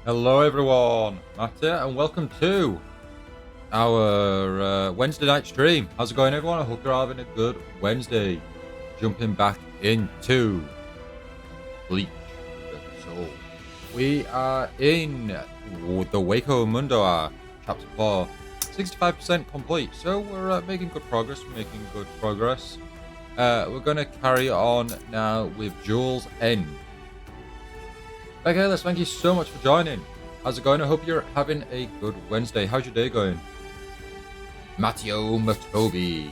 Hello everyone, Matt here, and welcome to our Wednesday night stream. How's it going everyone? I hope you're having a good Wednesday. Jumping back into Bleach. So, we are in the Waco Mundo Chapter 4. 65% complete, so we're making good progress. We're going to carry on now with Jules End. Okay, let's thank you so much for joining. How's it going? I hope you're having a good Wednesday. How's your day going? Matteo Matobi.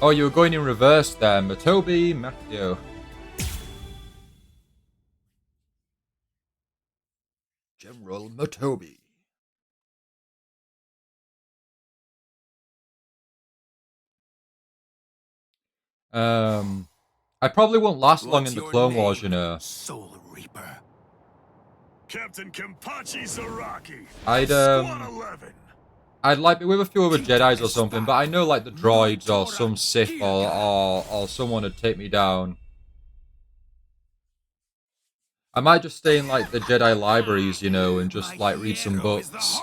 Oh, you were going in reverse there. Matobi, Matteo. General Matobi. I probably won't last long in the Clone Wars, you know. Soul Reaper. Captain Kenpachi Zaraki. I'd like be with a few other Jedis or something, but I know like the droids or some Sith or someone would take me down. I might just stay in like the Jedi libraries, you know, and just like read some books.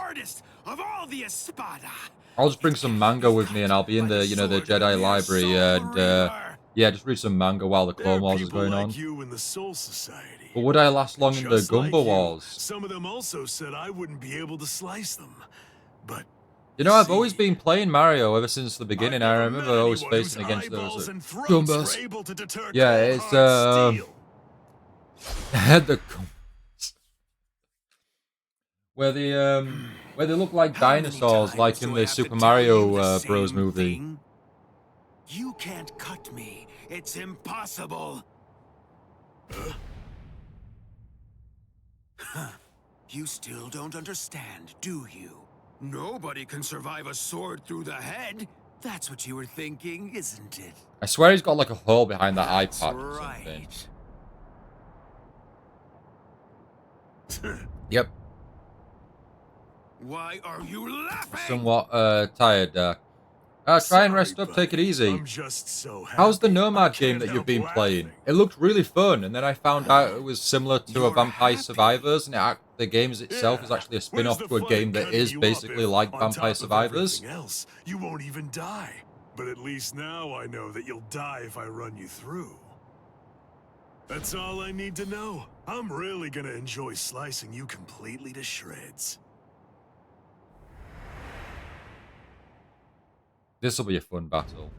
I'll just bring some manga with me, and I'll be in the, you know, the Jedi library, and yeah, just read some manga while the Clone Wars is going on. But would I last long in the Gumba Wars? Some of them also said I wouldn't be able to slice them, but you know, I've always been playing Mario ever since the beginning. I remember always facing against those Gumbas. Yeah, it's the Gumbas. Where they look like dinosaurs, like in the Super Mario Bros. Movie. You can't cut me. It's impossible. You still don't understand, do you? Nobody can survive a sword through the head. That's what you were thinking, isn't it? I swear he's got like a hole behind that eye patch or something. Yep. Why are you laughing? Somewhat tired. Try and rest up, take it easy. I'm just so happy. How's the Nomad game that you've been playing? It looked really fun, and then I found out it was similar to a Vampire Survivors, and the game itself is actually a spin-off to a game that is basically like Vampire Survivors. Else, you won't even die. But at least now I know that you'll die if I run you through. That's all I need to know. I'm really gonna enjoy slicing you completely to shreds. This will be a fun battle.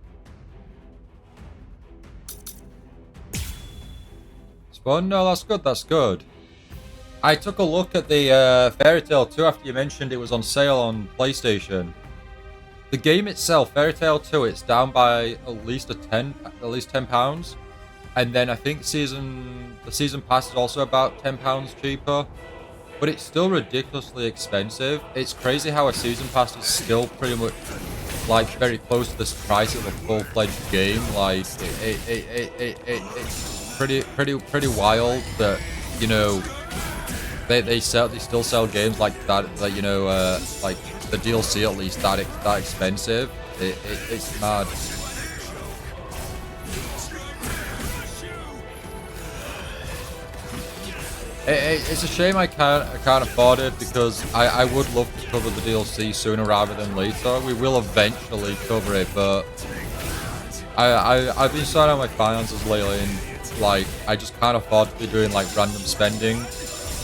It's fun? No, that's good, that's good. I took a look at the Fairy Tail 2 after you mentioned it was on sale on PlayStation. The game itself, Fairy Tail 2, it's down by at least £10. And then I think the season pass is also about £10 cheaper. But it's still ridiculously expensive. It's crazy how a season pass is still pretty much like very close to the price of a full-fledged game. Like it's pretty wild that, you know, they still sell games like that you know, like the DLC at least that expensive. It's mad. It's a shame I can't afford it, because I would love to cover the DLC sooner rather than later. We will eventually cover it, but I've been sorting out my finances lately, and like I just can't afford to be doing like random spending,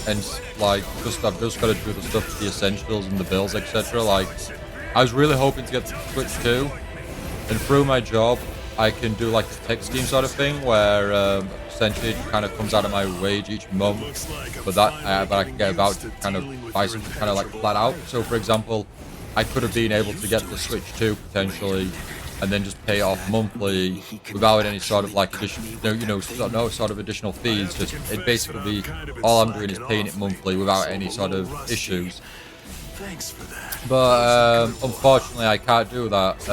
and like I've just got to do the stuff, the essentials and the bills, etc. Like I was really hoping to get the Switch 2, and through my job I can do like a tech scheme sort of thing where essentially it kind of comes out of my wage each month, but I can get about to kind of buy something kind of like flat out. So for example, I could have been able to get the Switch 2 potentially, and then just pay it off monthly without any sort of like additional, no sort of additional fees. Just it basically all I'm doing is paying it monthly without any sort of issues. Thanks for that. But unfortunately, I can't do that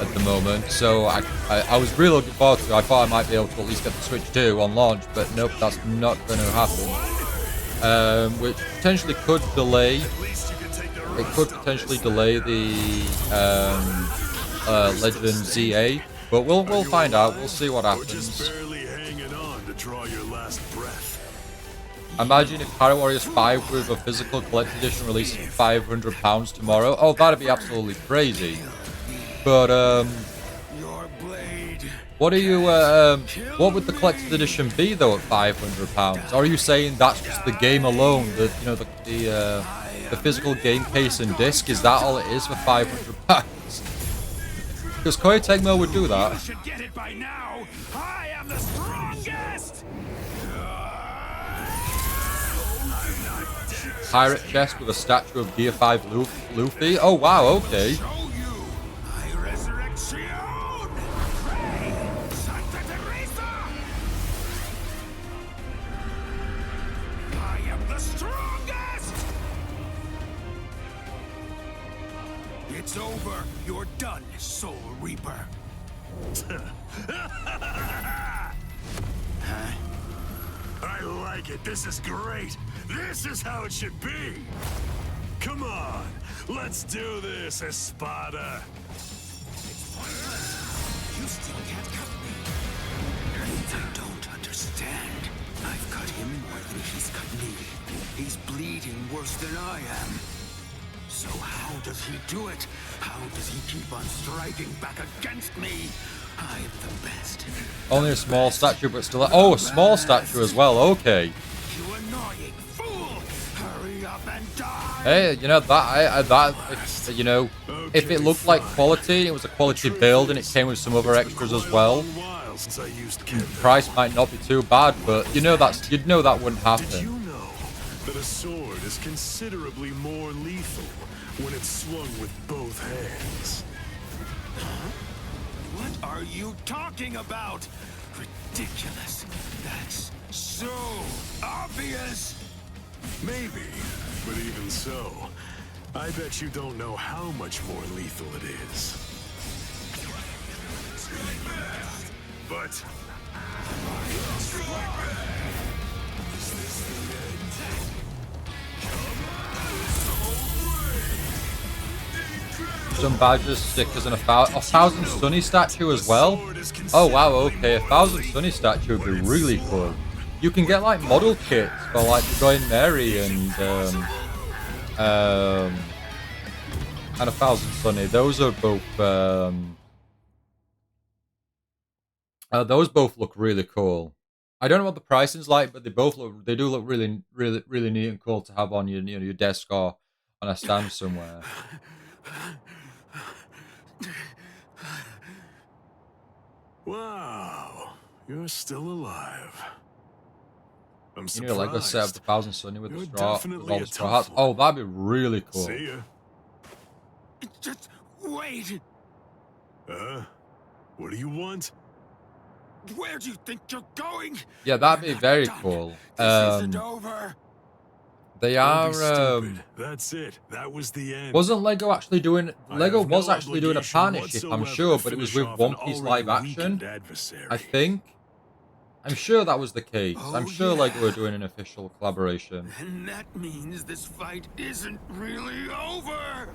at the moment. So I was really looking forward to it. I thought I might be able to at least get the Switch 2 on launch, but nope, that's not going to happen. Which potentially could delay. It could potentially delay the Legend ZA, but we'll find out. We'll see what happens. Just barely hanging on to draw your last breath. Imagine if Pirate Warriors 5 with a physical collector's edition releases for £500 tomorrow. Oh, that'd be absolutely crazy. But, Your blade. what are you, what would the collector's edition be, though, at £500? Or are you saying that's just the game alone, the, you know, the physical game case and disc? Is that all it is for £500? Because Koei Tecmo would do You that. should get it by now. I am the strongest. Pirate chest with a statue of Gear 5 Luffy. Oh, wow, okay. Show you my resurrection. Pray, Santa Teresa. I am the strongest. It's over. You're done, Soul Reaper. I like it. This is great. This is how it should be. Come on. Let's do this, Espada. It's pointless. You still can't cut me. I don't understand. I've cut him more than he's cut me. He's bleeding worse than I am. So how does he do it? How does he keep on striking back against me? I'm the best. Only a small statue, but still. Oh, a small statue as well. Okay. You annoying fool! Hurry up and die! Hey, you know that you know, if it looked like quality, it was a quality build, and it came with some other extras as well. Price might not be too bad, but you'd know that wouldn't Did happen. you know that a sword is considerably more lethal when it's swung with both hands? What are you talking about? Ridiculous. That's so obvious. Maybe, but even so, I bet you don't know how much more lethal it is. But Some badges, stickers, and a thousand Sunny statue as well. Oh wow, okay, 1,000 Sunny statue would be really cool. You can get like model kits for like the Going Mary and 1,000 Sunny. Those are both look really cool. I don't know what the pricing's like, but they do look really neat and cool to have on your desk or on a stand somewhere. wow, you're still alive. I'm You surprised. need a Lego set of the 1,000 Sunny with the You're straw, with definitely all a the straw tough hats. one. Oh, that'd be really cool. See ya. Just wait. What do you want? Where do you think you're going? Yeah, that'd be very Done. cool. This isn't over. They Don't be are. stupid. That's it. That was the end. Wasn't Lego actually doing? I Lego have no was actually doing a obligation partnership, I'm whatsoever sure, to but it was finish with off One an Piece already live action. weakened adversary. I think. I'm sure that was the case. I'm Oh, sure yeah. Lego were doing an official collaboration. And that means this fight isn't really over.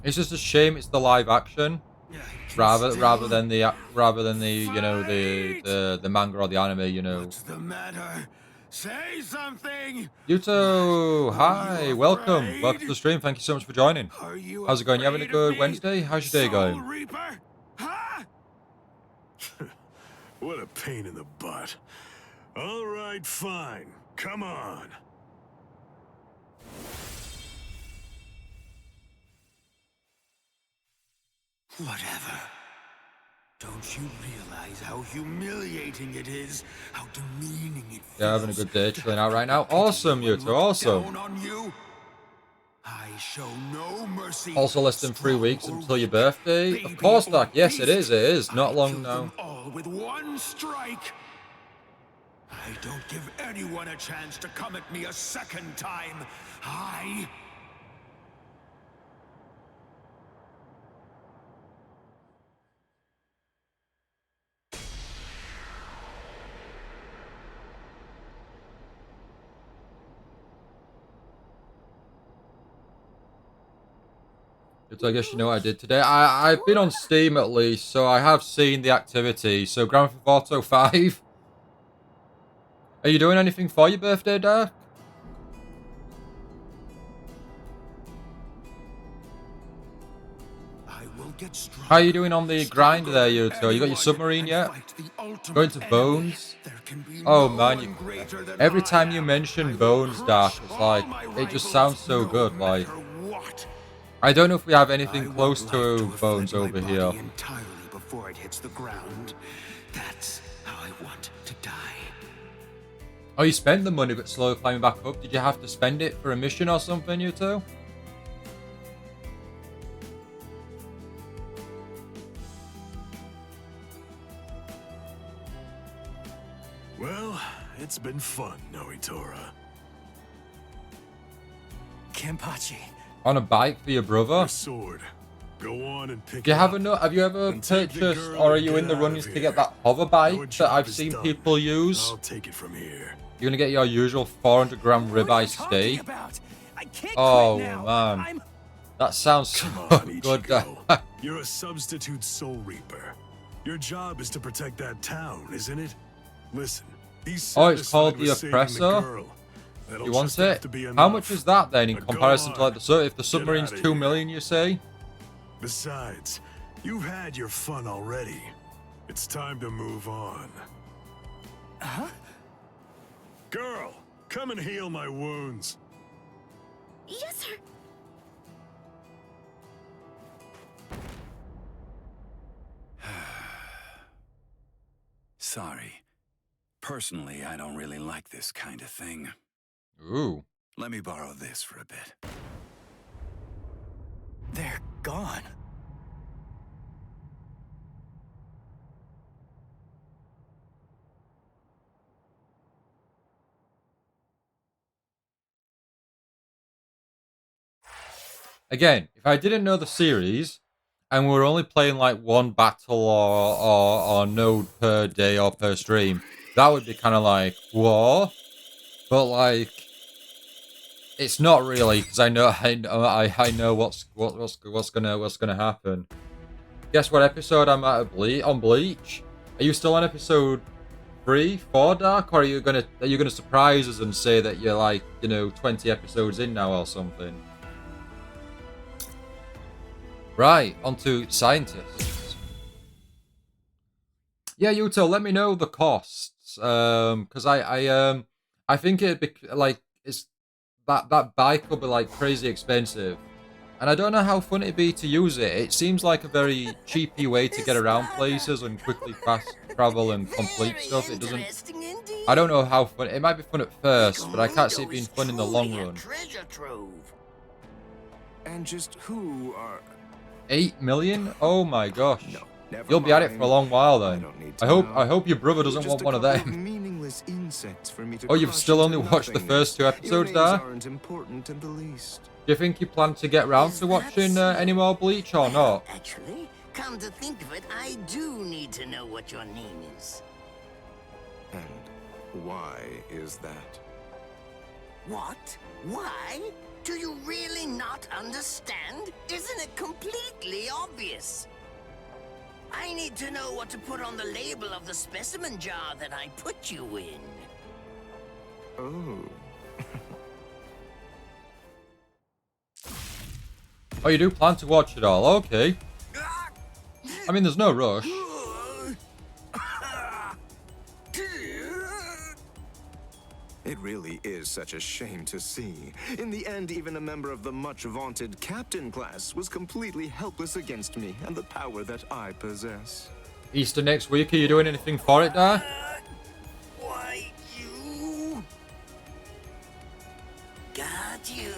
It's just a shame it's the live action I can rather still than the you know the manga or the anime. You know. What's the matter? Say something! Yuto, hi, you welcome afraid? to the stream. Thank you so much for joining. Are you How's it going? You having a afraid good of me, Wednesday? How's your day Soul going? Reaper? Huh? What a pain in the butt. All right, fine. Come on. Whatever. Don't you realize how humiliating it is? How demeaning it feels? Yeah, having a good day, to chilling have out right now. people Awesome, look Yuto, awesome. down on you? I show no mercy. Also less than 3 weeks Strong or until your weak, birthday. baby Of course, or Doc. Yes, it beast, is. I Not long kill now. them all with one strike. I don't give anyone a chance to come at me a second time. I... So I guess you know what I did today. I've been on Steam at least, so I have seen the activity. So Grand Theft Auto 5. Are you doing anything for your birthday, Dark? How are you doing on the grind there, Yuto? You got your submarine yet? Going to Bones? Oh man, every time you mention Bones, Dark, it's like, it just sounds so good. Like, I don't know if we have anything close to Bones over here. Before it hits the ground. That's how I want to die. Oh, you spent the money but slowly climbing back up. Did you have to spend it for a mission or something, Yuto? Well, it's been fun, Noitora. Kenpachi. On a bike for your brother? Your sword. Go on and pick Do you it have up. have you ever And take the purchased, girl or are and you in get the out runnings of to get here. that hover Your bike that job I've is seen done. people use? I'll take it from here. You're gonna get your usual 400-gram ribeye steak. Oh man, that sounds so Come on, good. Ichigo. You're a substitute Soul Reaper. Your job is to protect that town, isn't it? Listen, be Oh, it's called satisfied the with saving Oppressor? girl. That'll You want just have it? to be How enough. much is that then in Now go comparison to on. like if the submarine's outta 2 here. million, you say? Besides, you've had your fun already. It's time to move on. Huh? Girl, come and heal my wounds. Yes, sir. Sorry. Personally, I don't really like this kind of thing. Ooh. Let me borrow this for a bit. They're gone. Again, if I didn't know the series, and we were only playing like one battle or node per day or per stream, that would be kind of like, what? But like, it's not really, because I know what's gonna happen. Guess what episode I'm at on Bleach? Are you still on episode 3, 4, Dark, or are you gonna surprise us and say that you're like 20 episodes in now or something? Right, on to scientists. Yeah, Yuto, let me know the costs, because I think it'd be like that bike will be like crazy expensive, and I don't know how fun it'd be to use it. It seems like a very cheapy way to get around places and quickly fast travel and complete stuff. It doesn't. I don't know how fun. It might be fun at first, but I can't see it being fun in the long run. And just who are... 8 million? Oh my gosh. No, never You'll be at it mind. for a long while I then. don't need to I know. hope your brother doesn't Just want a one of couple them. meaningless insects for me to Oh, you've crush still into only watched the first 2 nothingness. episodes Your names there? aren't important in the least. Do you think you plan to get round to watching any more Bleach or not? Actually, come to think of it, I do need to know what your name is. And why is that? What? Why? Do you really not understand? Isn't it completely obvious? I need to know what to put on the label of the specimen jar that I put you in. Oh. Oh, you do plan to watch it all? Okay. I mean, there's no rush. It really is such a shame to see. In the end, even a member of the much-vaunted captain class was completely helpless against me and the power that I possess. Easter next week, are you doing anything for it, Dar? Why, you... Got you.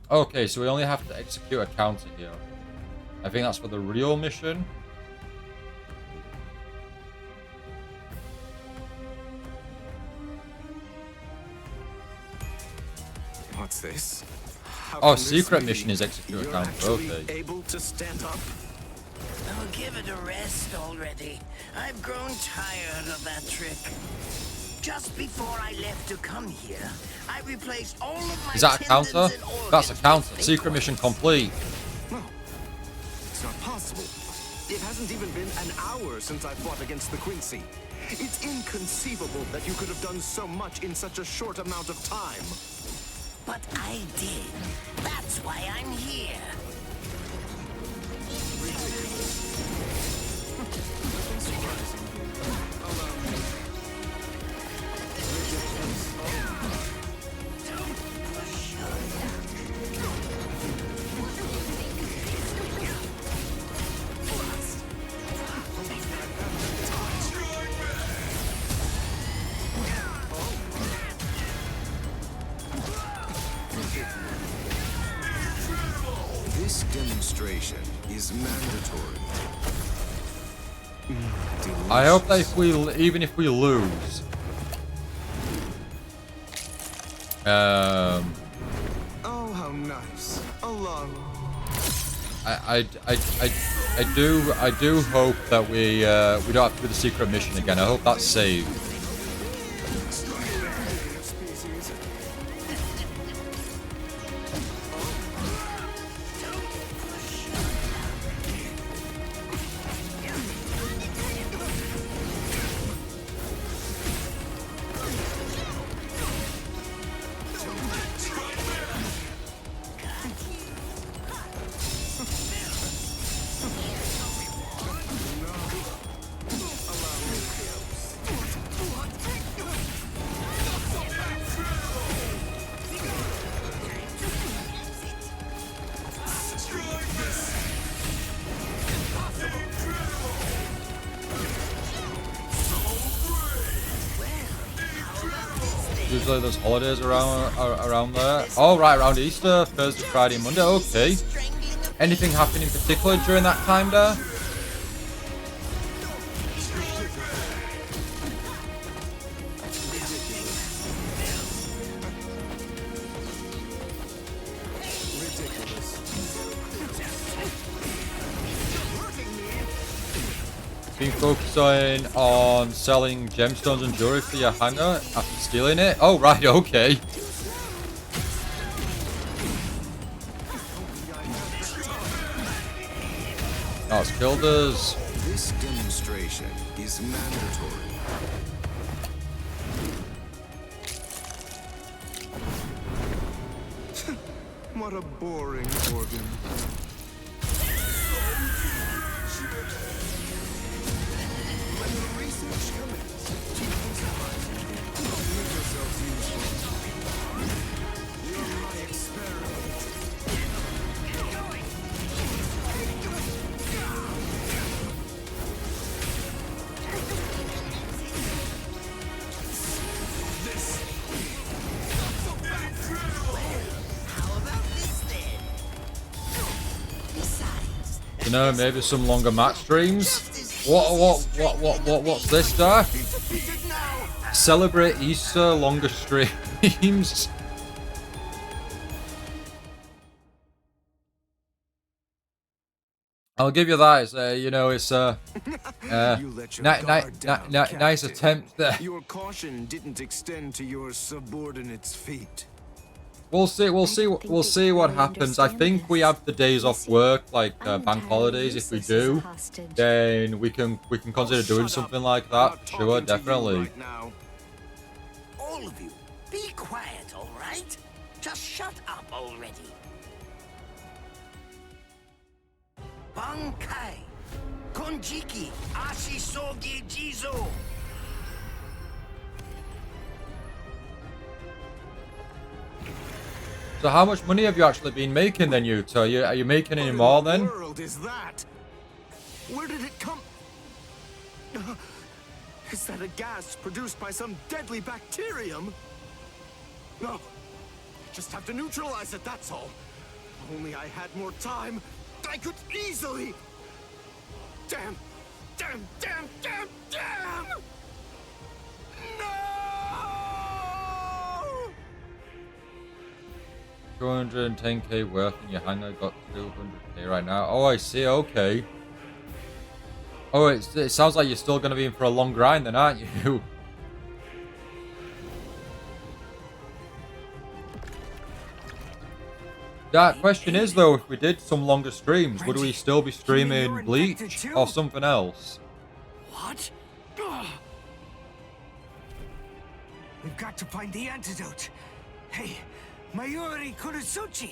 Okay, so we only have to execute a counter here. I think that's for the real mission. What's this? How Oh, can this secret be? mission is execute a You're counter, actually okay. able to stand up? Oh, give it a rest already. I've grown tired of that trick. Just before I left to come here, I replaced all of my Is that a tendons counter? and organs That's a counter. with Secret fake mission ones. complete. No, it's not possible. It hasn't even been an hour since I fought against the Quincy. It's inconceivable that you could have done so much in such a short amount of time. But I did. That's why I'm here. This demonstration is mandatory. I hope that even if we lose, Oh, how nice. Alone. I do hope that we don't have to do the secret mission again. I hope that's saved. Usually there's holidays around there. Oh, right, around Easter, Thursday, Friday, Monday. Okay. Anything happen in particular during that time there? Been focusing on selling gemstones and jewelry for your hangar after stealing it? Oh, right, okay. Oh, it's killed us. This demonstration is mandatory. What a boring organ. You know, maybe some longer match streams. What's this, there? Celebrate Easter longer streams. I'll give you that. It's you know, it's nice attempt there. Your caution didn't extend to your subordinates' feet. We'll see what happens. I think we have the days off work, like bank holidays. If we do, then we can consider doing something like that. Sure, definitely. All of you, be quiet, all right? Just shut up already. Bankai, Konjiki, Ashisogi Jizo. So how much money have you actually been making then, Yuto? Are you making any more then? What in the world is that? Where did it come? Is that a gas produced by some deadly bacterium? No. Just have to neutralize it, that's all. If only I had more time, I could easily... Damn! Damn! Damn! Damn! Damn! No! 210k worth in your hangar, got 200k right now. Oh, I see, okay. Oh, it sounds like you're still going to be in for a long grind then, aren't you? That question is though, if we did some longer streams, would we still be streaming Bleach or something else? What? Ugh. We've got to find the antidote. Hey, Mayuri Kurosuchi!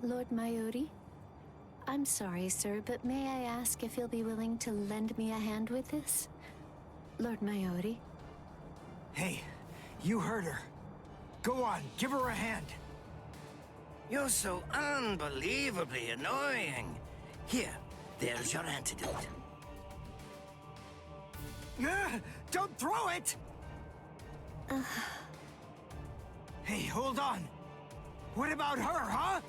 Lord Mayuri? I'm sorry, sir, but may I ask if you'll be willing to lend me a hand with this? Lord Mayuri? Hey, you heard her. Go on, give her a hand. You're so unbelievably annoying. Here, there's your antidote. Don't throw it! Hey, hold on. What about her, huh?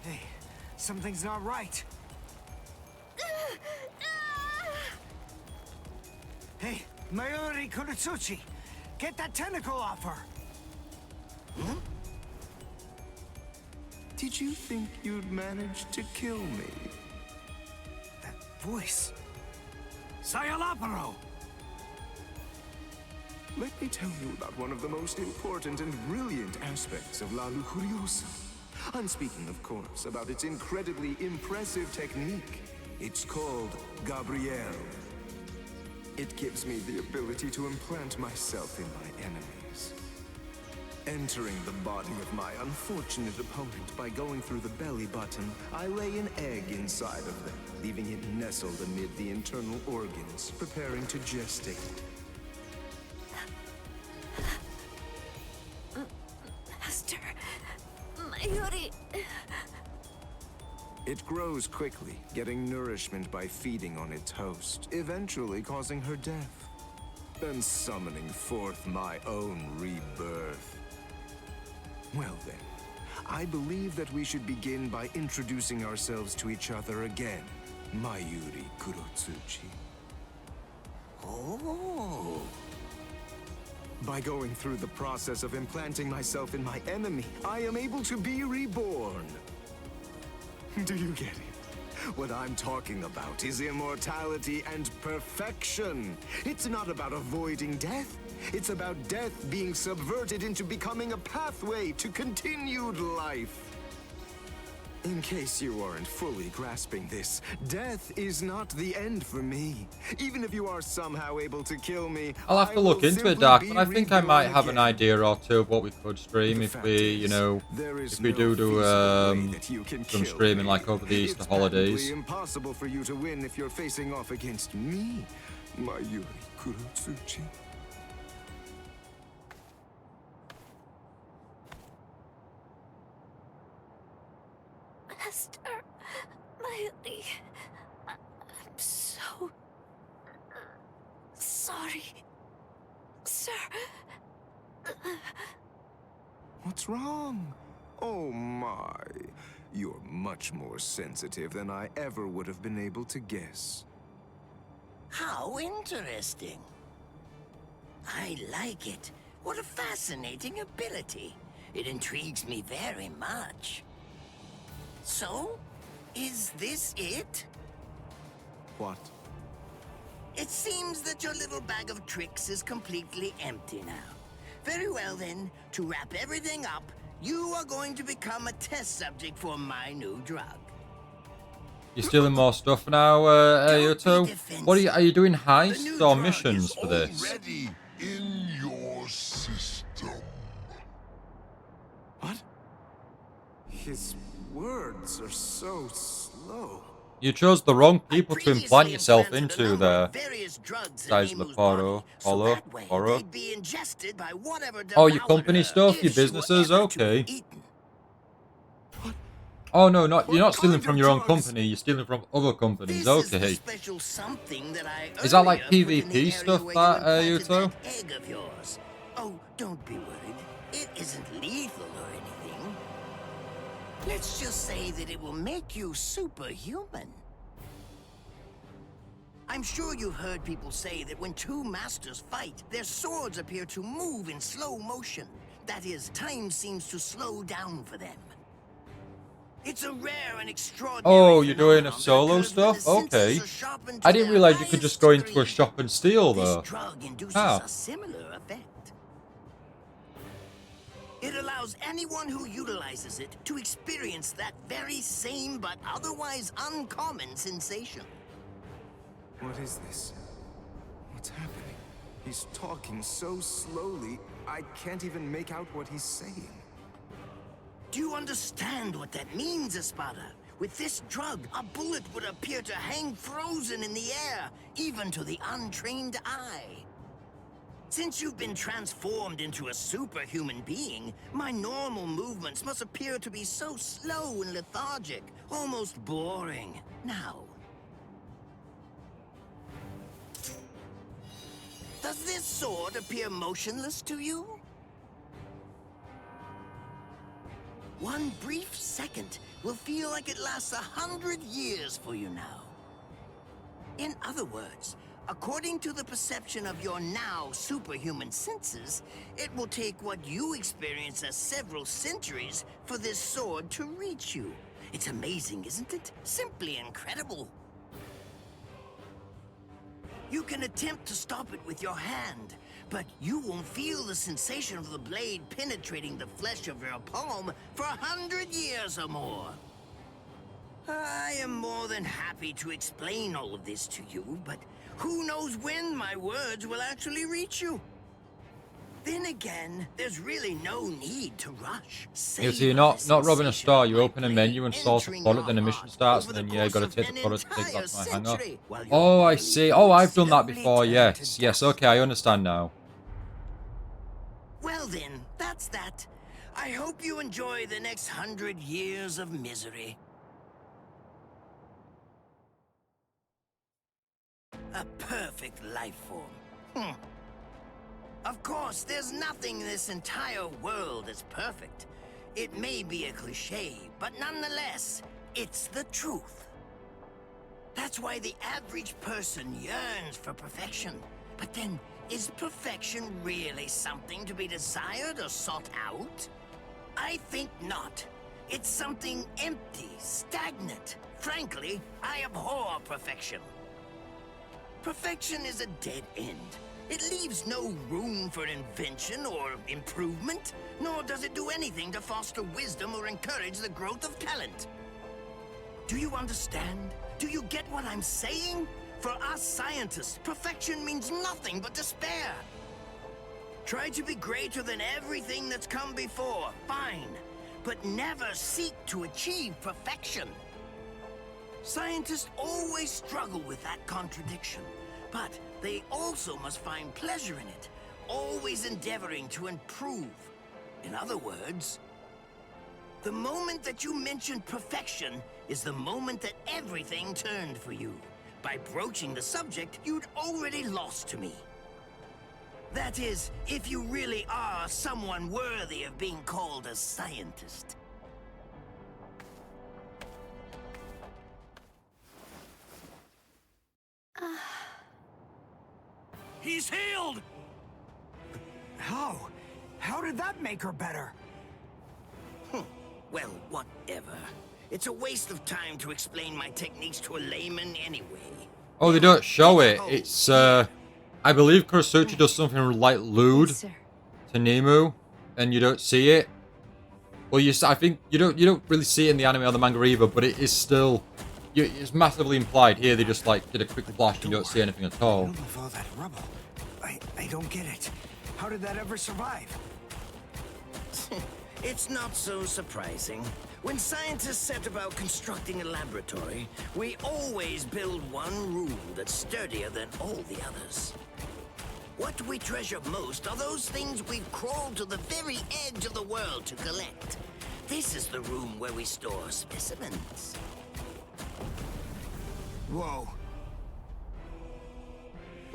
Hey, something's not right. Hey, Mayuri Kurosuchi, get that tentacle off her. Huh? Did you think you'd manage to kill me? That voice. Sayalaparo! Let me tell you about one of the most important and brilliant aspects of La Lujuriosa. I'm speaking, of course, about its incredibly impressive technique. It's called Gabrielle. It gives me the ability to implant myself in my enemies. Entering the body of my unfortunate opponent by going through the belly button, I lay an egg inside of them, leaving it nestled amid the internal organs, preparing to gestate. Master... Mayuri... It grows quickly, getting nourishment by feeding on its host, eventually causing her death, then summoning forth my own rebirth. Well then, I believe that we should begin by introducing ourselves to each other again, Mayuri Kurosuchi. Oh. By going through the process of implanting myself in my enemy, I am able to be reborn. Do you get it? What I'm talking about is immortality and perfection. It's not about avoiding death. It's about death being subverted into becoming a pathway to continued life. In case you aren't fully grasping this, death is not the end for me. Even if you are somehow able to kill me, I'll have to look into it, Dark, but I think I might have an idea or two of what we could stream if we, you know, if we do some streaming like over the Easter holidays. It's impossible for you to win if you're facing off against me, Mayuri Kurosuchi. Master... Mayuri... I'm so... sorry... Sir... What's wrong? Oh my. You're much more sensitive than I ever would have been able to guess. How interesting. I like it. What a fascinating ability. It intrigues me very much. So, is this it? What? It seems that your little bag of tricks is completely empty now. Very well then, to wrap everything up, you are going to become a test subject for my new drug. You're stealing more stuff now, Yuto? What are you doing heists or missions for this? Already in your system. What? His words are so slow. You chose the wrong people to implant yourself into there. Size the Poro. Oh, your company stuff, your businesses, okay. Oh no, you're not stealing from your own company, you're stealing from other companies, okay. Is that like PvP stuff, that, Yuto? Oh, don't be worried. It isn't lethal or anything. Let's just say that it will make you superhuman. I'm sure you've heard people say that when two masters fight, their swords appear to move in slow motion. That is, time seems to slow down for them. It's a rare and extraordinary Oh, you're doing a phenomenon that solo occurs when the stuff? Okay. senses are sharpened I to didn't their realize you could just highest go into a degree. shop and steal, This though. drug induces Ah. a similar effect. It allows anyone who utilizes it to experience that very same but otherwise uncommon sensation. What is this? What's happening? He's talking so slowly, I can't even make out what he's saying. Do you understand what that means, Espada? With this drug, a bullet would appear to hang frozen in the air, even to the untrained eye. Since you've been transformed into a superhuman being, my normal movements must appear to be so slow and lethargic, almost boring. Now, does this sword appear motionless to you? One brief second will feel like it lasts 100 years for you now. In other words, according to the perception of your now superhuman senses, it will take what you experience as several centuries for this sword to reach you. It's amazing, isn't it? Simply incredible. You can attempt to stop it with your hand, but you won't feel the sensation of the blade penetrating the flesh of your palm for 100 years or more. I am more than happy to explain all of this to you, but who knows when my words will actually reach you? Then again, there's really no need to rush. Yeah, so you're not robbing a store. You open a menu and source a product, then a mission starts, and then you gotta take the product and take it back to my hangar. Oh, I see. Oh, I've done that before. Yes, yes. Okay, I understand now. Well then, that's that. I hope you enjoy the next 100 years of misery. A perfect life form. Of course, there's nothing in this entire world that's perfect. It may be a cliche, but nonetheless, it's the truth. That's why the average person yearns for perfection. But then, is perfection really something to be desired or sought out? I think not. It's something empty, stagnant. Frankly, I abhor perfection. Perfection is a dead end. It leaves no room for invention or improvement, nor does it do anything to foster wisdom or encourage the growth of talent. Do you understand? Do you get what I'm saying? For us scientists, perfection means nothing but despair. Try to be greater than everything that's come before, fine, but never seek to achieve perfection. Scientists always struggle with that contradiction, but they also must find pleasure in it, always endeavoring to improve. In other words, the moment that you mentioned perfection is the moment that everything turned for you. By broaching the subject, you'd already lost to me. That is, if you really are someone worthy of being called a scientist. He's healed! How? How did that make her better? Well, whatever. It's a waste of time to explain my techniques to a layman anyway. Oh, they don't show it. It's, I believe Kurosuchi does something like lewd Yes, sir. to Nemu, and you don't see it. Well, I think you don't really see it in the anime or the manga either, but it is still, it's massively implied. Here they just like did a quick flash and you don't see anything at all. Middle of all that rubble. I don't get it. How did that ever survive? It's not so surprising. When scientists set about constructing a laboratory, we always build one room that's sturdier than all the others. What we treasure most are those things we've crawled to the very edge of the world to collect. This is the room where we store specimens. Whoa.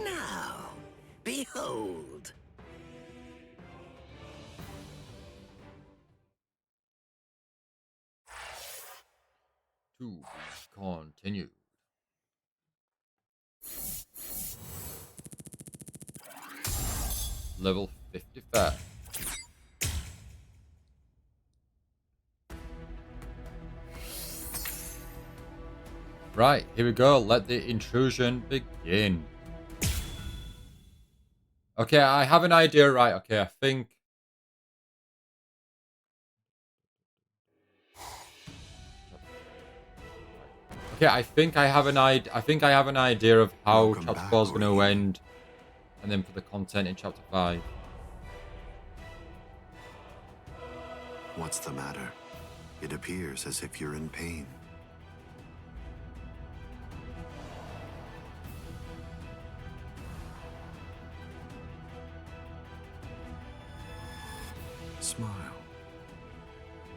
Now, behold. To be continued. Level 55. Right, here we go. Let the intrusion begin. Okay, I have an idea. Right, okay, I think... Okay, I think I have an idea of how Welcome Chapter back, 4 is going to Orihime. end. And then for the content in Chapter 5. What's the matter? It appears as if you're in pain. Smile.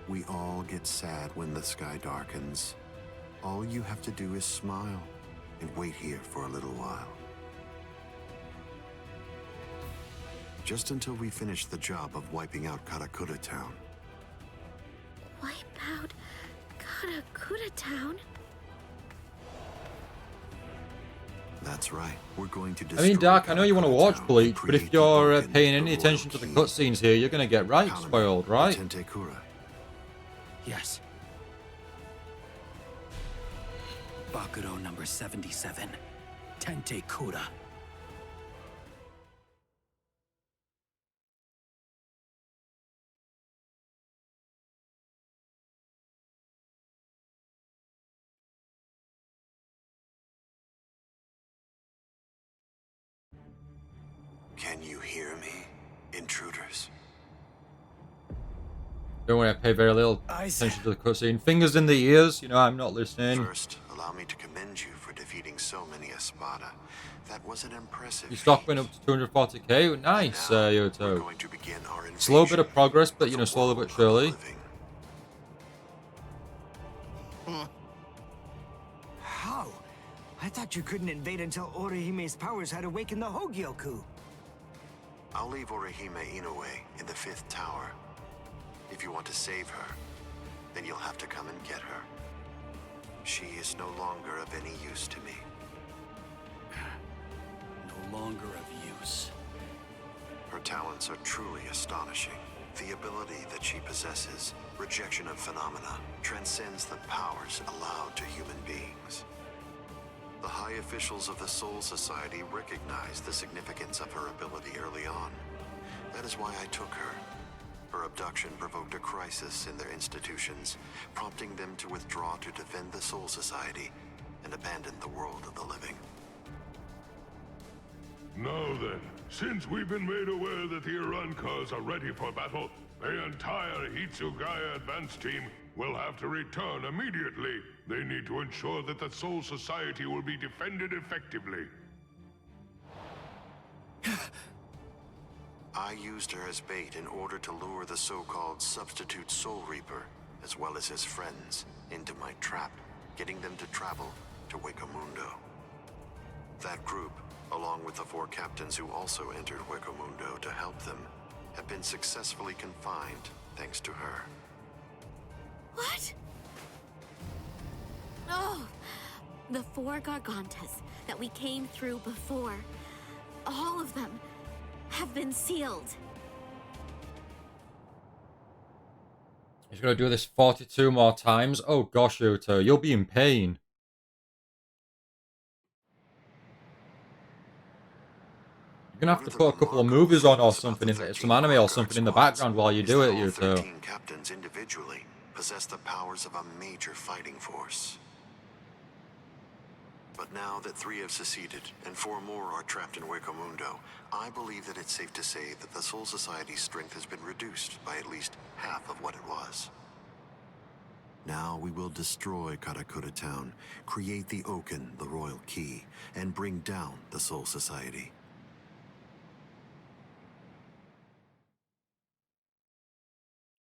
We all get sad when the sky darkens. All you have to do is smile and wait here for a little while. Just until we finish the job of wiping out Karakura Town. Wipe out Karakura Town? That's right. We're going to I mean, Dark, I know you want to watch Karakura Town Bleach, and but if create the you're broken, paying the any royal attention to the key. cutscenes here, you're going to get right Kalame, spoiled, right? Tentekura. Yes. Bakuro number 77. Tente Kura. Can you hear me, intruders? Don't worry, I pay very little Eyes. attention to the cutscene. Fingers in the ears, you know, I'm not listening. First, allow me to commend you for defeating so many Espada. That was an impressive Your stock feat. went up to 240k. Nice, Now, we're Yoto. going to begin our Slow bit invasion of progress, but of you the know, slowly world but of surely. living. How? I thought you couldn't invade until Orihime's powers had awakened the Hogyoku. I'll leave Orihime Inoue in the 5th tower. If you want to save her, then you'll have to come and get her. She is no longer of any use to me. No longer of use. Her talents are truly astonishing. The ability that she possesses, rejection of phenomena, transcends the powers allowed to human beings. The high officials of the Soul Society recognized the significance of her ability early on. That is why I took her. Her abduction provoked a crisis in their institutions, prompting them to withdraw to defend the Soul Society and abandon the world of the living. Now then, since we've been made aware that the Irankas are ready for battle, the entire Hitsugaya advance team will have to return immediately. They need to ensure that the Soul Society will be defended effectively. I used her as bait in order to lure the so-called substitute Soul Reaper, as well as his friends, into my trap, getting them to travel to Huecomundo. That group, along with the 4 captains who also entered Huecomundo to help them, have been successfully confined thanks to her. What? Oh, the 4 Gargantas that we came through before. All of them have been sealed. He's going to do this 42 more times. Oh gosh, Yoto, you'll be in pain. You're going to have to put a couple of movies on or something, some anime or something in the background while you do it, All Yoto. 13 captains individually possess the powers of a major fighting force. But now that 3 have seceded and 4 more are trapped in Huecomundo, I believe that it's safe to say that the Soul Society's strength has been reduced by at least half of what it was. Now we will destroy Karakura Town, create the Oaken, the royal key, and bring down the Soul Society.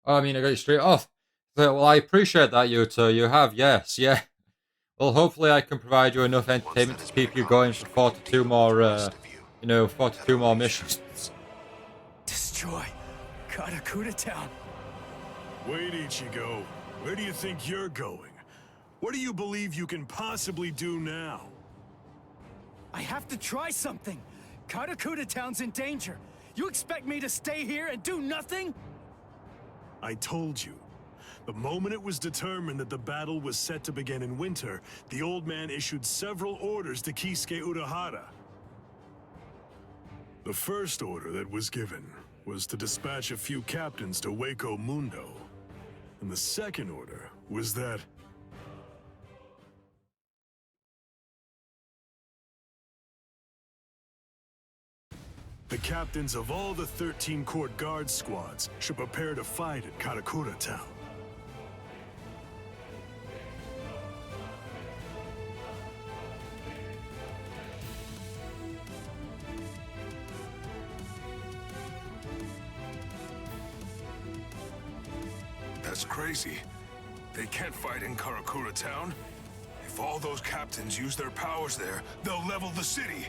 I mean, I got you straight off. Well, I appreciate that, Yoto. You have, yes, yeah. Well, hopefully I can provide you enough entertainment to keep you going for 42 more, 42 more missions. Destroy Karakura Town. Wait, Ichigo. Where do you think you're going? What do you believe you can possibly do now? I have to try something. Karakura Town's in danger. You expect me to stay here and do nothing? I told you. The moment it was determined that the battle was set to begin in winter, the old man issued several orders to Kisuke Urahara. The first order that was given was to dispatch a few captains to Waco Mundo. And the second order was that the captains of all the 13 court guard squads should prepare to fight at Karakura Town. That's crazy. They can't fight in Karakura Town. If all those captains use their powers there, they'll level the city.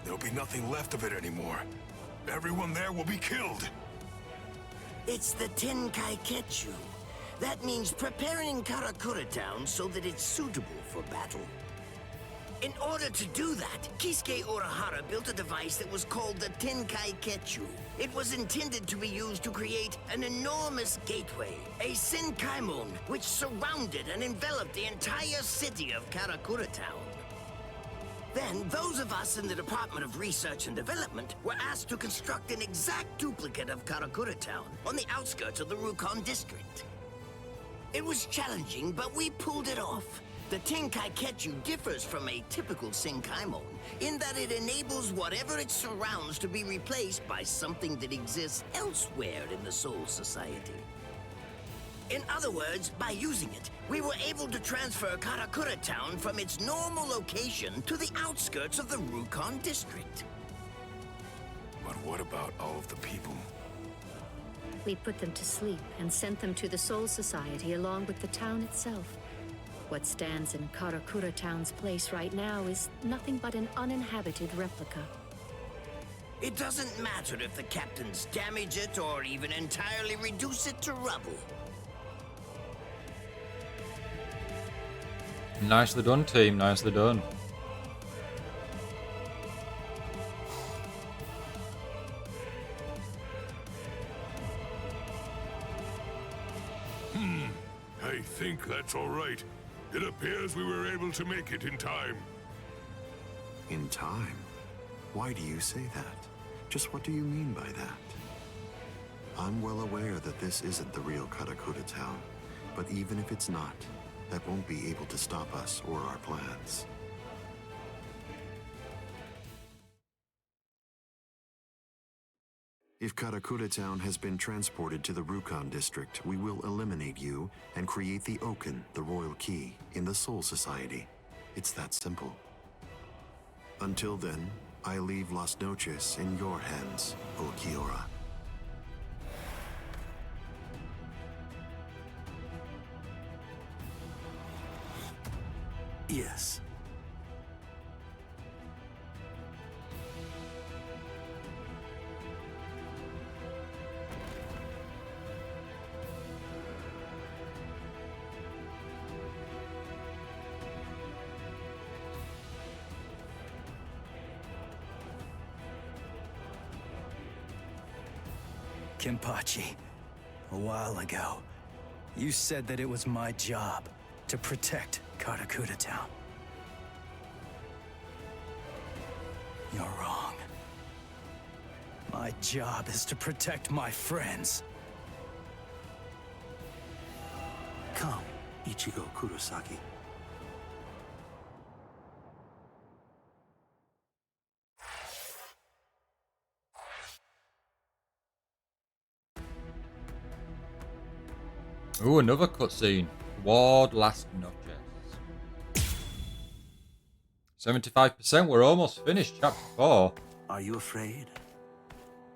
There'll be nothing left of it anymore. Everyone there will be killed. It's the Tenkai-Ketchu. That means preparing Karakura Town so that it's suitable for battle. In order to do that, Kisuke Urahara built a device that was called the Tenkai-Ketchu. It was intended to be used to create an enormous gateway, a Senkaimon, which surrounded and enveloped the entire city of Karakura Town. Then, those of us in the Department of Research and Development were asked to construct an exact duplicate of Karakura Town on the outskirts of the Rukon district. It was challenging, but we pulled it off. The Tenkai-Ketchu differs from a typical Senkaimon in that it enables whatever it surrounds to be replaced by something that exists elsewhere in the Soul Society. In other words, by using it, we were able to transfer Karakura Town from its normal location to the outskirts of the Rukon district. But what about all of the people? We put them to sleep and sent them to the Soul Society along with the town itself. What stands in Karakura Town's place right now is nothing but an uninhabited replica. It doesn't matter if the captains damage it or even entirely reduce it to rubble. Nicely done, team. Nicely done. I think that's all right. It appears we were able to make it in time. In time? Why do you say that? Just what do you mean by that? I'm well aware that this isn't the real Karakura Town, but even if it's not, that won't be able to stop us or our plans. If Karakura Town has been transported to the Rukon district, we will eliminate you and create the Oken, the royal key, in the Soul Society. It's that simple. Until then, I leave Las Noches in your hands, O Kiora. Yes. Kenpachi, a while ago, you said that it was my job to protect Karakura Town. You're wrong. My job is to protect my friends. Come, Ichigo Kurosaki. Ooh, another cutscene. Toward Las Noches. 75%. We're almost finished. Chapter 4. Are you afraid?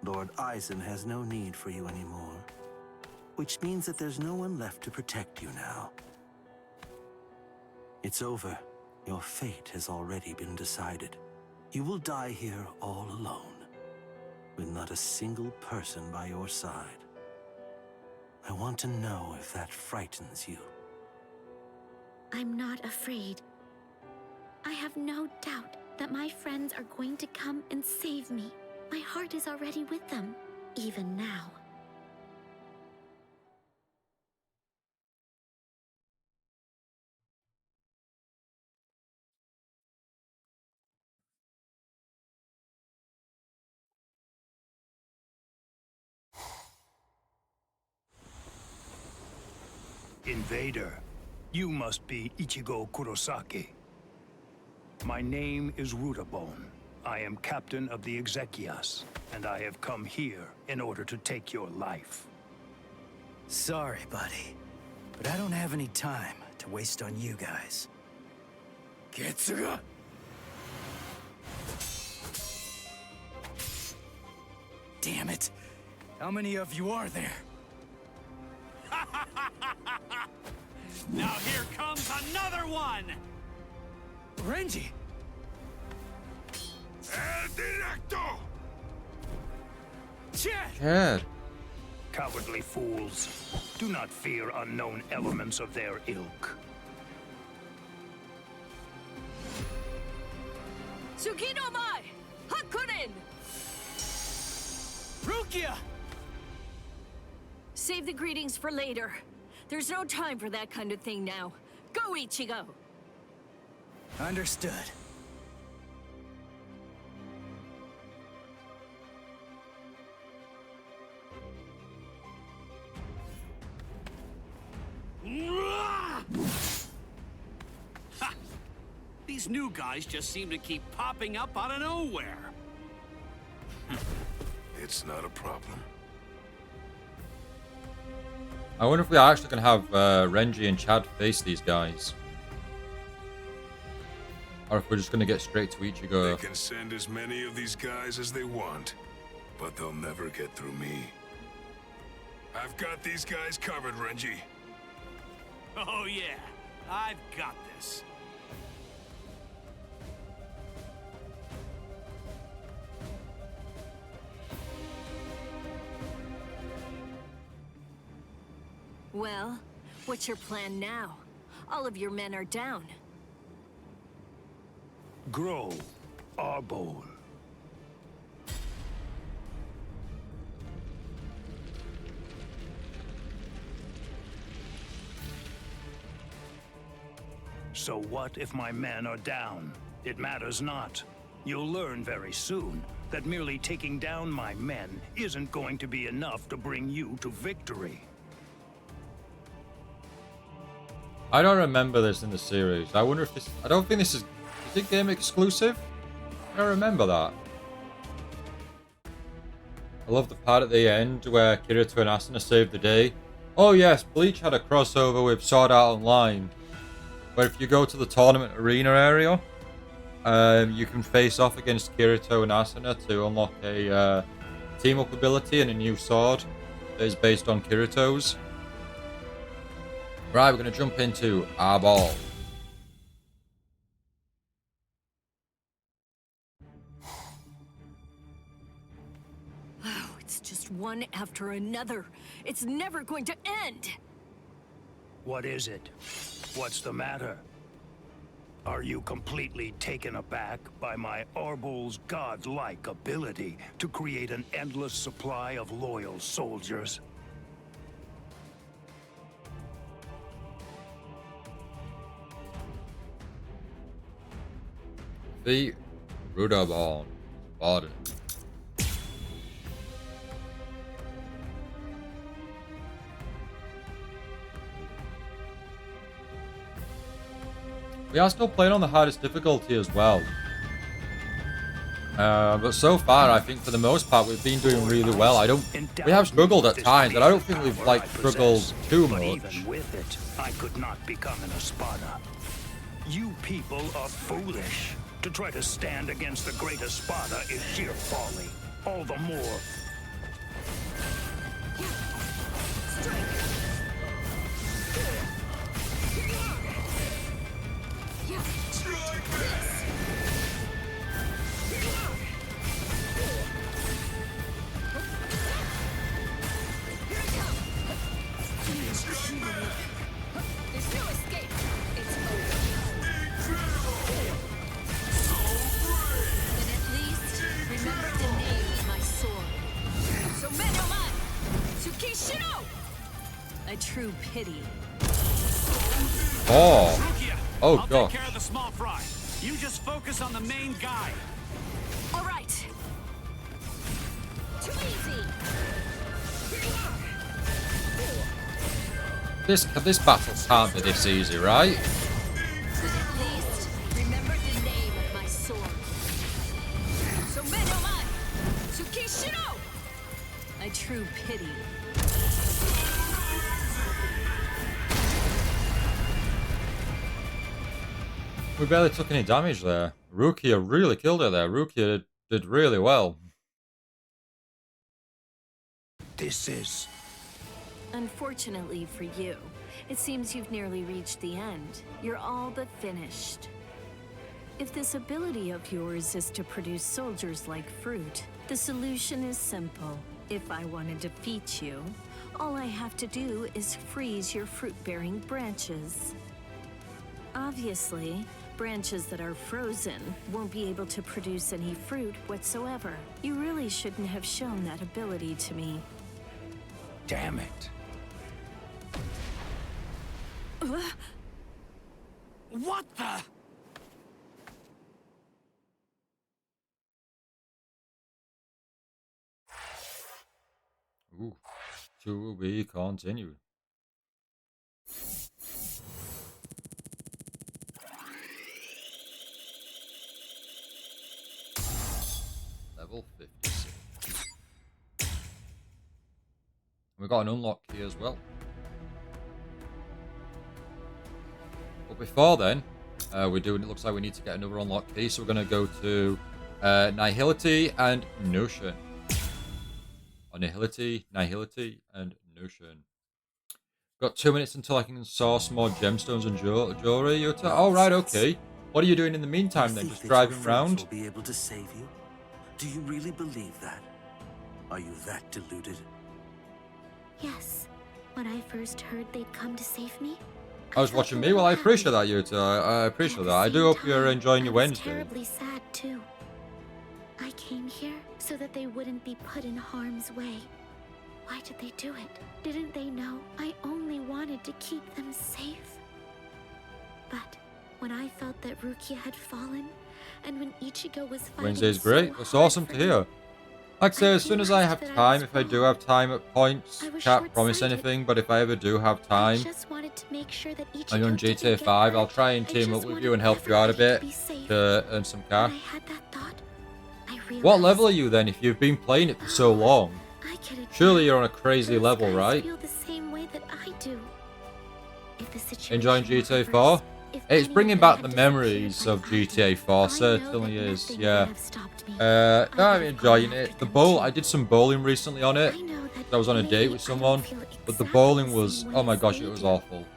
Lord Eisen has no need for you anymore. Which means that there's no one left to protect you now. It's over. Your fate has already been decided. You will die here all alone, with not a single person by your side. I want to know if that frightens you. I'm not afraid. I have no doubt that my friends are going to come and save me. My heart is already with them, even now. Invader, you must be Ichigo Kurosaki. My name is Rudabone. I am captain of the Exekias, and I have come here in order to take your life. Sorry, buddy, but I don't have any time to waste on you guys. Getsuga! Damn it! How many of you are there? Now here comes another one! Renji! El Directo! Chad. Cowardly fools. Do not fear unknown elements of their ilk. Tsukino mai! Hakunin! Rukia! Save the greetings for later. There's no time for that kind of thing now. Go, Ichigo! Understood. Ha! These new guys just seem to keep popping up out of nowhere. It's not a problem. I wonder if we are actually going to have Renji and Chad face these guys. Or if we're just going to get straight to Ichigo. They can send as many of these guys as they want, but they'll never get through me. I've got these guys covered, Renji. Oh yeah, I've got this. Well, what's your plan now? All of your men are down. Grow, Arbol. So what if my men are down? It matters not. You'll learn very soon that merely taking down my men isn't going to be enough to bring you to victory. I don't remember this in the series. I wonder if this... I don't think this is... Is it game exclusive? I don't remember that. I love the part at the end where Kirito and Asuna saved the day. Oh yes, Bleach had a crossover with Sword Art Online, where if you go to the tournament arena area, you can face off against Kirito and Asuna to unlock a team-up ability and a new sword that is based on Kirito's. Right, we're going to jump into our ball. Oh, it's just one after another. It's never going to end. What is it? What's the matter? Are you completely taken aback by my Arbol's godlike ability to create an endless supply of loyal soldiers? The Rudabone. Pardon. We are still playing on the hardest difficulty as well. But so far, I think for the most part, we've been doing really well. We have struggled at times, but I don't think we've like struggled too much. Even with it, I could not become an Espada. You people are foolish. To try to stand against the great Espada is sheer folly. All the more. There's no escape. It's over. Then at least remember the name of my sword. Somenoma Tsukishiro! A true pity. Oh. Rukia, Oh, I'll gosh. take care of the small fry. You just focus on the main guy. All right. Too easy. This battle can't be this easy, right? At least, remember the name of my sword. A true pity. We barely took any damage there. Rukia really killed it there. Rukia did really well. This is... Unfortunately for you, it seems you've nearly reached the end. You're all but finished. If this ability of yours is to produce soldiers like fruit, the solution is simple. If I want to defeat you, all I have to do is freeze your fruit-bearing branches. Obviously, branches that are frozen won't be able to produce any fruit whatsoever. You really shouldn't have shown that ability to me. Damn it. What the? Ooh, to be continued. Level 56. We got an unlock key as well. But before then, it looks like we need to get another unlock key, so we're going to go to Nihility and Notion. Or Nihility, and Notion. Got 2 minutes until I can source more gemstones and jewelry. Oh, right, okay. What are you doing in the meantime then? Just driving around? Will be able to save you? Do you really believe that? Are you that deluded? Yes. When I first heard they'd come to save me, I was watching me. Well, I appreciate that, Yuta. I appreciate that. I do hope you're enjoying your Wednesday. Terribly sad too. I came here so that they wouldn't be put in harm's way. Why did they do it? Didn't they know I only wanted to keep them safe? But when I felt that Rukia had fallen, and when Ichigo was fighting Wednesday's great. That's awesome to hear. Like I say, as soon as I have time, if I do have time at points, can't promise anything, but if I ever do have time, and you're on GTA 5, I'll try and team up with you and help you out a bit to earn some cash. What level are you then if you've been playing it for so long? Surely you're on a crazy level, right? Enjoying GTA 4? It's bringing back the memories of GTA 4, certainly is, yeah. No, I'm enjoying it. The bowl, I did some bowling recently on it. I was on a date with someone, but the bowling was, oh my gosh, it was awful.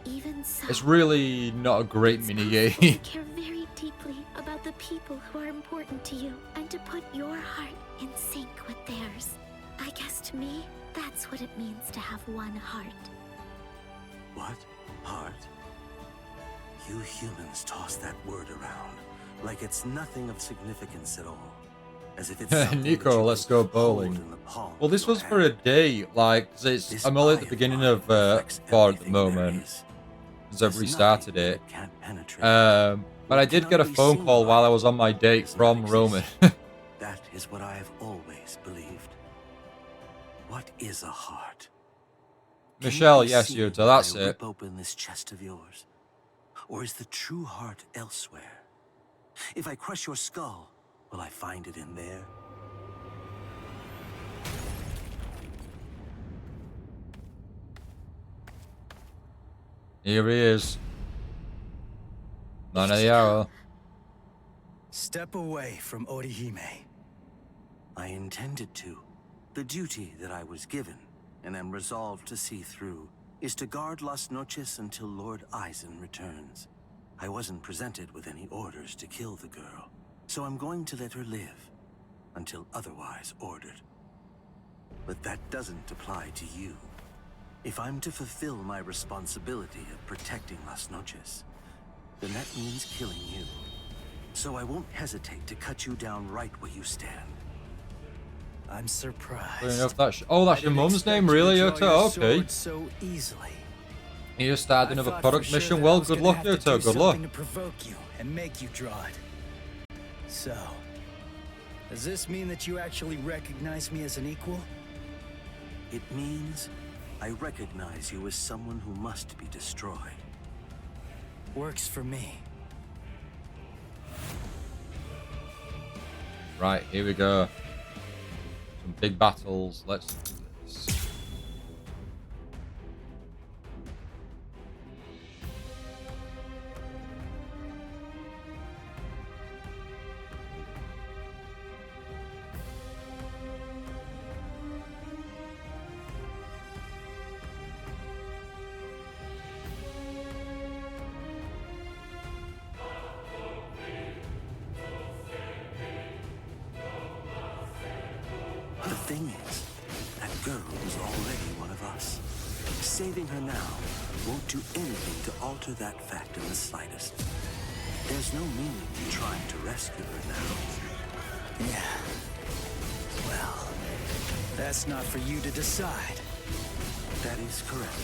It's really not a great minigame. Care very deeply about the people who are important to you, and to put your heart in sync with theirs. I guess to me, that's what it means to have one heart. What? Heart? You humans toss that word around like it's nothing of significance at all. As if it's Nico, let's go bowling. Well, this was for a day, like, cause I'm only at the beginning of 4 at the moment, since I've restarted it. But I did get a phone call while I was on my date from Roman. That is what I have always believed. What is a heart? Michelle, yes, Yuta, that's it. Rip open this chest of yours. Or is the true heart elsewhere? If I crush your skull, will I find it in there? Here he is. Man of the hour. Step away from Orihime. I intended to. The duty that I was given, and am resolved to see through, is to guard Las Noches until Lord Aizen returns. I wasn't presented with any orders to kill the girl, so I'm going to let her live, until otherwise ordered. But that doesn't apply to you. If I'm to fulfill my responsibility of protecting Las Noches, then that means killing you. So I won't hesitate to cut you down right where you stand. I'm surprised. That's your mum's name, really, Yuta? Okay. So easily. You just started another product mission. Well, good luck, Yuta. Good luck. To provoke you and make you draw it. So, does this mean that you actually recognize me as an equal? It means I recognize you as someone who must be destroyed. Works for me. Right, here we go. Some big battles. Let's do this. The thing is, that girl was already one of us. Saving her now won't do anything to alter that fact in the slightest. There's no meaning in trying to rescue her now. Yeah. Well, that's not for you to decide. That is correct.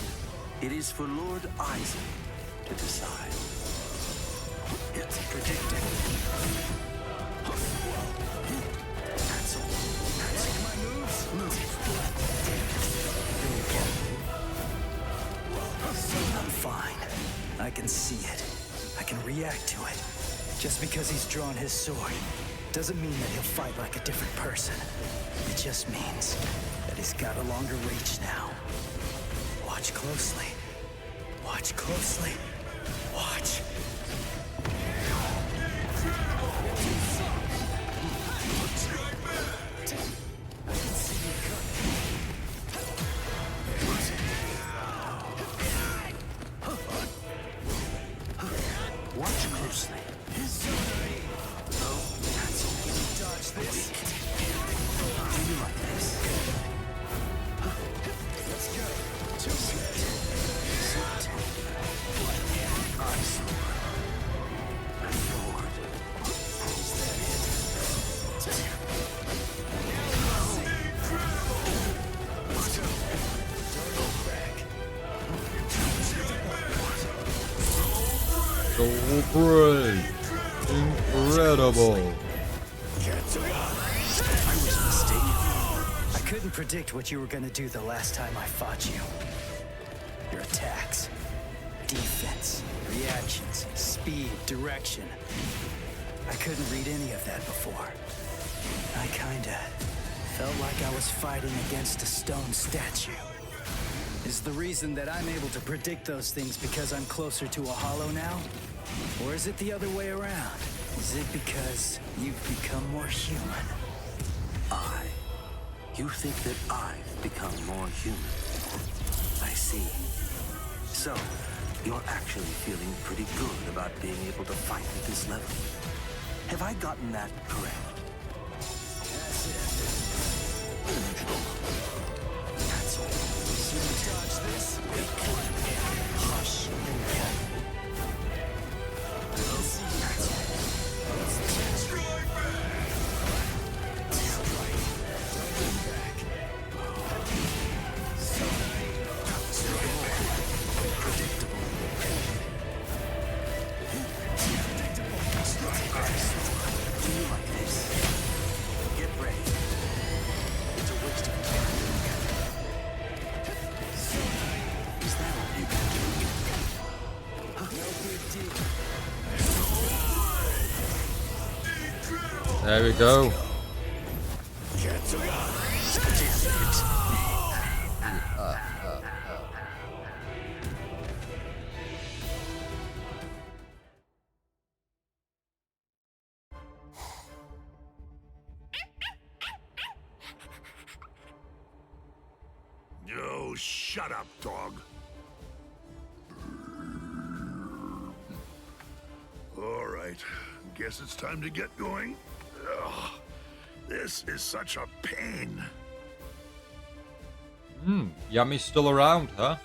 It is for Lord Isaac to decide. It's predicted. That's all. That's all my moves. Move. I'm fine. I can see it. I can react to it. Just because he's drawn his sword doesn't mean that he'll fight like a different person. It just means that he's got a longer reach now. Watch closely. Watch closely. Watch. Watch closely. Dodge this. Do you like this? Let's go. Two So great. Incredible. I was mistaken. I couldn't predict what you were gonna do the last time I fought you. Your attacks, defense, reactions, speed, direction. I couldn't read any of that before. I kinda felt like I was fighting against a stone statue. Is the reason that I'm able to predict those things because I'm closer to a hollow now? Or is it the other way around? Is it because you've become more human? You think that I've become more human? I see. So, you're actually feeling pretty good about being able to fight at this level. Have I gotten that correct? That's it. That's all. See me dodge this? Hush. There we go. Oh, shut up, dog. All right, guess it's time to get going. Ugh, this is such a pain. Yami's still around, huh?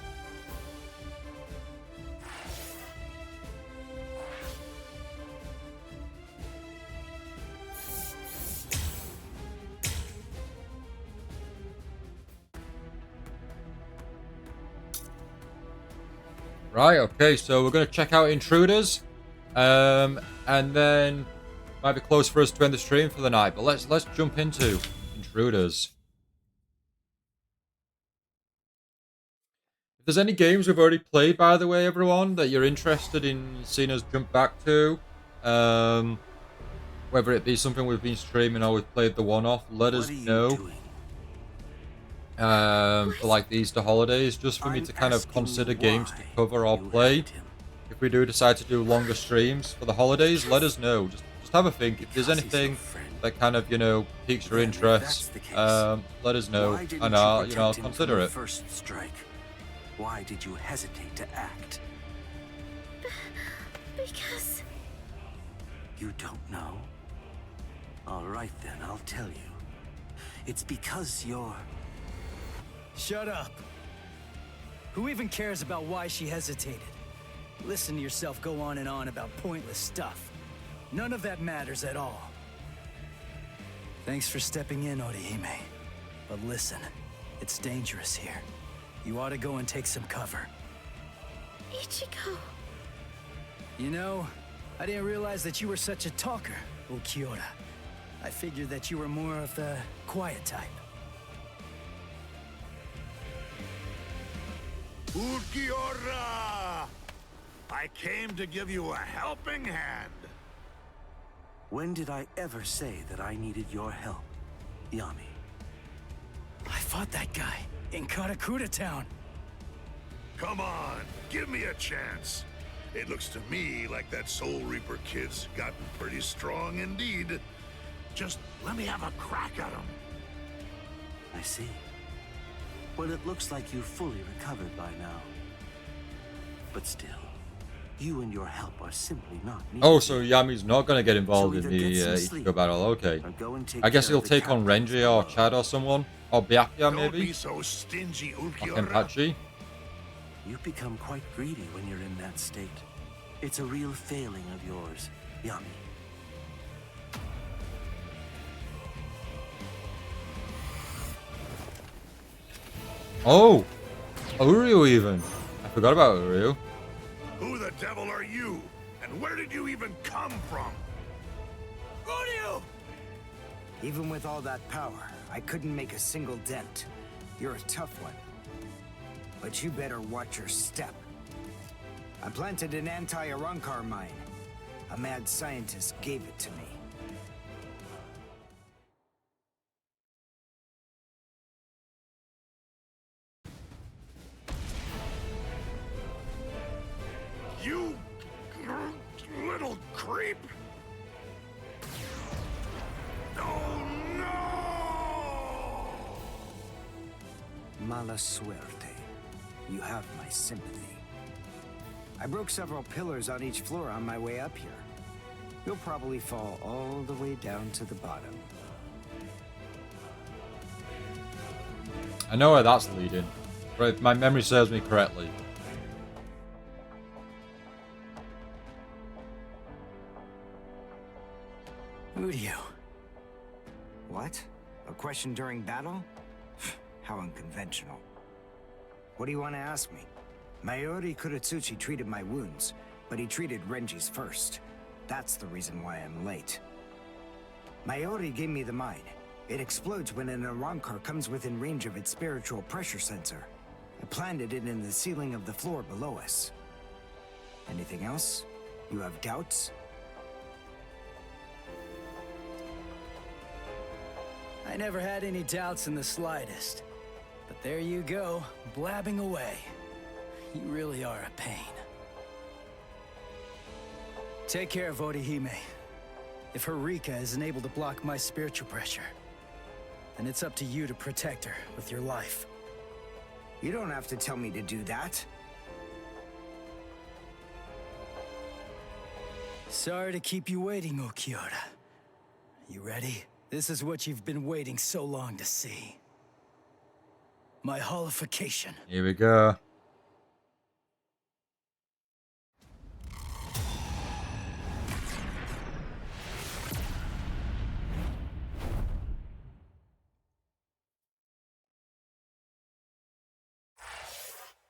Right, okay, so we're going to check out Intruders. And then might be close for us to end the stream for the night, but let's jump into Intruders. there's any games we've already played, by the way, everyone, that you're interested in seeing us jump back to, whether it be something we've been streaming or we've played the one-off, let us know. For like the Easter holidays, just for me to kind of consider games to cover or play. If we do decide to do longer streams for the holidays, let us know. Just have a think. If there's anything that kind of, you know, piques your interest, let us know, and I'll consider it. First strike. Why did you hesitate to act? Because... You don't know? All right then, I'll tell you. It's because you're... Shut up. Who even cares about why she hesitated? Listen to yourself go on and on about pointless stuff. None of that matters at all. Thanks for stepping in, Orihime. But listen, it's dangerous here. You ought to go and take some cover. Ichigo... You know, I didn't realize that you were such a talker, Ulquiorra. I figured that you were more of the quiet type. Ulquiorra! I came to give you a helping hand. When did I ever say that I needed your help, Yami? I fought that guy in Karakura Town. Come on, give me a chance. It looks to me like that Soul Reaper kid's gotten pretty strong indeed. Just let me have a crack at him. I see. Well, it looks like you've fully recovered by now. But still, you and your help are simply not needed. Oh, so Yami's not going to get involved in the Ichigo battle, okay. I guess he'll take on Renji or Chad or someone. Or Byakuya, maybe? Don't be so stingy, Or Ulquiorra. Kenpachi. You become quite greedy when you're in that state. It's a real failing of yours, Yami. Oh! Uryu even. I forgot about Uryu. Who the devil are you? And where did you even come from? Uryu! Even with all that power, I couldn't make a single dent. You're a tough one. But you better watch your step. I planted an anti-Arankar mine. A mad scientist gave it to me. You little creep! Oh no! Mala suerte. You have my sympathy. I broke several pillars on each floor on my way up here. You'll probably fall all the way down to the bottom. I know where that's leading. Right, if my memory serves me correctly. Uryu. What? A question during battle? How unconventional. What do you want to ask me? Mayuri Kuratsuchi treated my wounds, but he treated Renji's first. That's the reason why I'm late. Mayuri gave me the mine. It explodes when an Arankar comes within range of its spiritual pressure sensor. I planted it in the ceiling of the floor below us. Anything else? You have doubts? I never had any doubts in the slightest. But there you go, blabbing away. You really are a pain. Take care of Orihime. If her Rika isn't able to block my spiritual pressure, then it's up to you to protect her with your life. You don't have to tell me to do that. Sorry to keep you waiting, Ulquiorra. You ready? This is what you've been waiting so long to see. My holification. Here we go.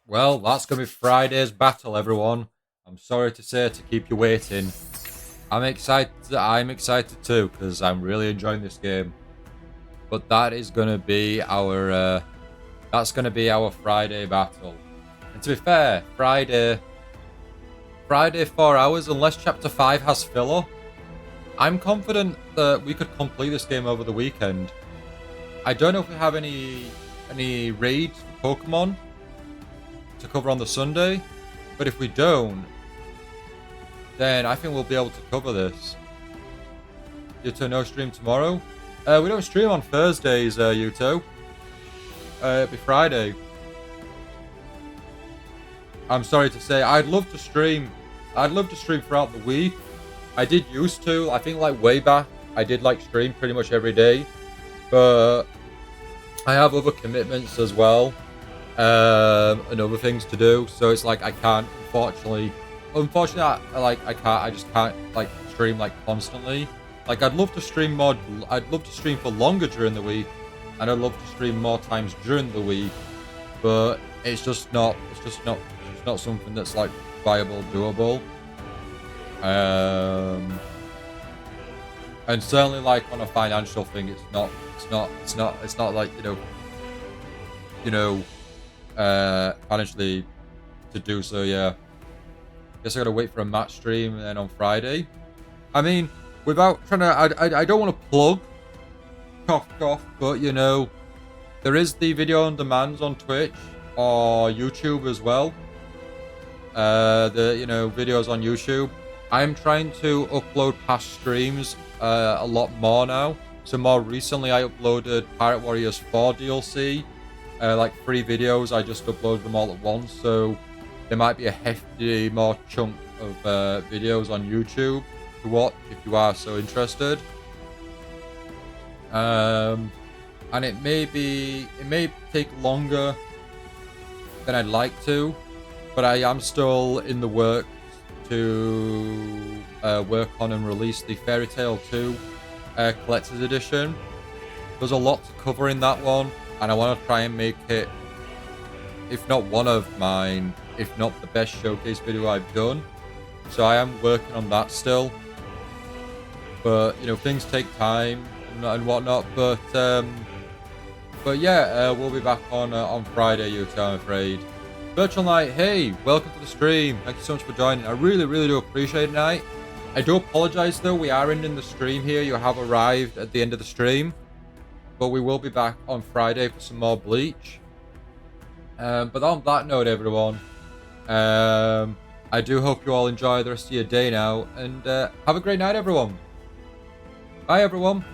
Well, that's going to be Friday's battle, everyone. I'm sorry to say to keep you waiting. I'm excited too, because I'm really enjoying this game. But that is going to be our Friday battle. And to be fair, Friday 4 hours, unless Chapter 5 has filler, I'm confident that we could complete this game over the weekend. I don't know if we have any raids for Pokemon to cover on the Sunday, but if we don't, then I think we'll be able to cover this. Yuto, no stream tomorrow? We don't stream on Thursdays, Yuto. It'll be Friday. I'm sorry to say, I'd love to stream. I'd love to stream throughout the week. I did used to. I think like way back, I did like stream pretty much every day. But I have other commitments as well. And other things to do. So it's like I can't, unfortunately, I just can't like stream like constantly. Like I'd love to stream more. I'd love to stream for longer during the week, and I'd love to stream more times during the week. But it's just not. It's just not something that's like viable, doable. And certainly like on a financial thing, it's not like financially to do so. Yeah. Guess I gotta wait for a match stream and then on Friday. I mean, without trying to, I don't want to plug cough, but there is the video on demands on Twitch or YouTube as well. The videos on YouTube. I'm trying to upload past streams a lot more now. So more recently, I uploaded Pirate Warriors 4 DLC, like 3 videos. I just uploaded them all at once, so there might be a hefty more chunk of videos on YouTube to watch if you are so interested. And it may take longer than I'd like to, but I am still in the works to work on and release the Fairy Tail 2 Collector's Edition. There's a lot to cover in that one, and I want to try and make it, if not one of mine, if not the best showcase video I've done. So I am working on that still. But things take time and whatnot. But yeah, we'll be back on Friday, Yuto, I'm afraid. Virtual Knight, hey, welcome to the stream. Thank you so much for joining. I really do appreciate it, Knight. I do apologize though, we are ending the stream here. You have arrived at the end of the stream. But we will be back on Friday for some more Bleach. But on that note, everyone, I do hope you all enjoy the rest of your day now. And have a great night, everyone. Bye, everyone.